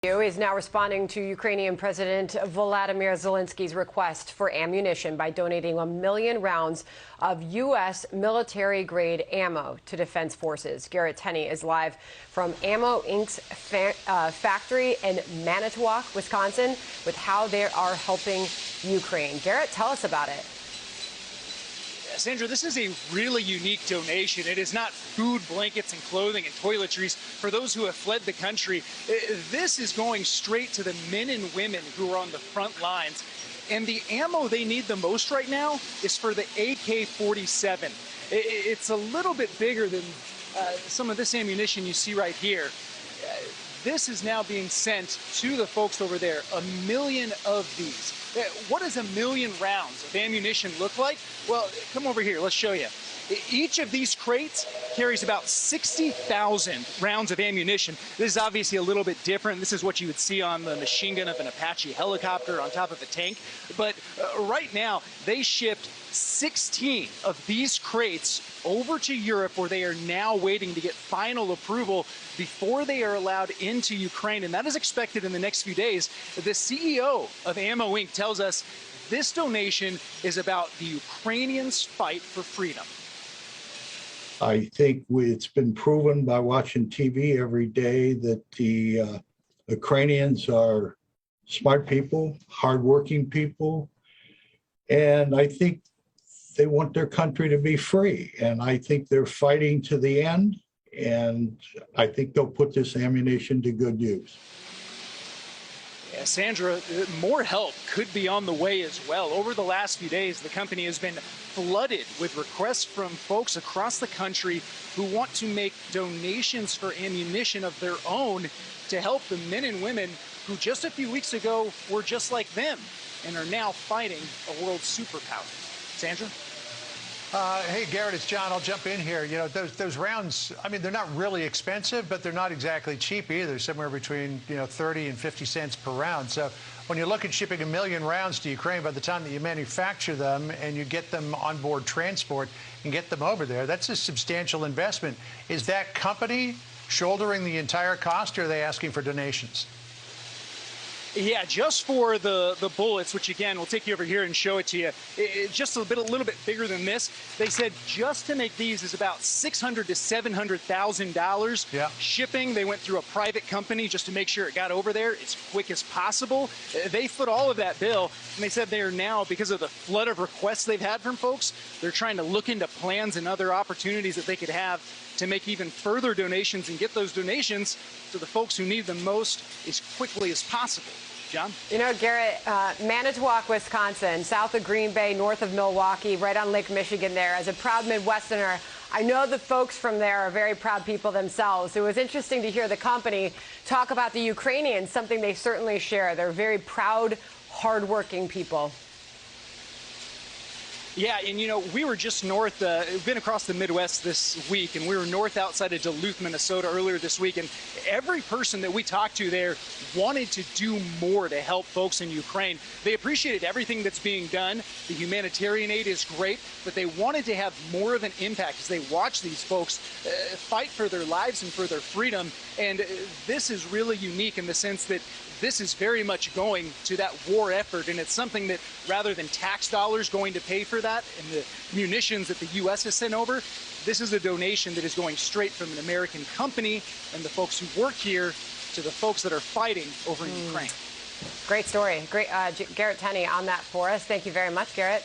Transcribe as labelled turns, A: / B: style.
A: Is now responding to Ukrainian President Volodymyr Zelensky's request for ammunition by donating 1 million rounds of U.S. military-grade ammo to defense forces. Garrett Tenney is live from Ammo Inc.'s factory in Manitowoc, Wisconsin, with how they are helping Ukraine. Garrett, tell us about it.
B: Sandra, this is a really unique donation. It is not food, blankets, and clothing and toiletries for those who have fled the country. This is going straight to the men and women who are on the front lines. And the ammo they need the most right now is for the AK-47. It's a little bit bigger than some of this ammunition you see right here. This is now being sent to the folks over there, 1 million of these. What does 1 million rounds of ammunition look like? Well, come over here, let's show you. Each of these crates carries about 60,000 rounds of ammunition. This is obviously a little bit different. This is what you would see on the machine gun of an Apache helicopter on top of a tank. But right now, they shipped 16 of these crates over to Europe, where they are now waiting to get final approval before they are allowed into Ukraine. And that is expected in the next few days. The CEO of Ammo Inc. tells us this donation is about the Ukrainians' fight for freedom.
C: I think it's been proven by watching TV every day that the Ukrainians are smart people, hardworking people, and I think they want their country to be free. And I think they're fighting to the end, and I think they'll put this ammunition to good use.
B: Yeah, Sandra, more help could be on the way as well. Over the last few days, the company has been flooded with requests from folks across the country who want to make donations for ammunition of their own to help the men and women who just a few weeks ago were just like them and are now fighting a world superpower. Sandra?
D: Hey, Garrett, it's John. I'll jump in here. You know, those rounds, I mean, they're not really expensive, but they're not exactly cheap either, somewhere between, 30 and 50 cents per round. So when you look at shipping 1 million rounds to Ukraine, by the time that you manufacture them and you get them on board transport and get them over there, that's a substantial investment. Is that company shouldering the entire cost, or are they asking for donations?
B: Yeah, just for the bullets, which again, we'll take you over here and show it to you. Just a little bit bigger than this. They said just to make these is about $600,000 to $700,000.
D: Yeah.
B: Shipping, they went through a private company just to make sure it got over there as quick as possible. They foot all of that bill, and they said they are now, because of the flood of requests they've had from folks, they're trying to look into plans and other opportunities that they could have to make even further donations and get those donations to the folks who need them most as quickly as possible. John?
A: You know, Garrett, Manitowoc, Wisconsin, south of Green Bay, north of Milwaukee, right on Lake Michigan there. As a proud Midwesterner, I know the folks from there are very proud people themselves. It was interesting to hear the company talk about the Ukrainians, something they certainly share. They're very proud, hardworking people.
B: Yeah, and we were just north, we've been across the Midwest this week, and we were north outside of Duluth, Minnesota earlier this week, and every person that we talked to there wanted to do more to help folks in Ukraine. They appreciated everything that's being done. The humanitarian aid is great, but they wanted to have more of an impact as they watch these folks fight for their lives and for their freedom. And this is really unique in the sense that this is very much going to that war effort, and it's something that, rather than tax dollars going to pay for that and the munitions that the U.S. has sent over, this is a donation that is going straight from an American company and the folks who work here to the folks that are fighting over in Ukraine.
A: Great story. Great, Garrett Tenney on that for us. Thank you very much, Garrett.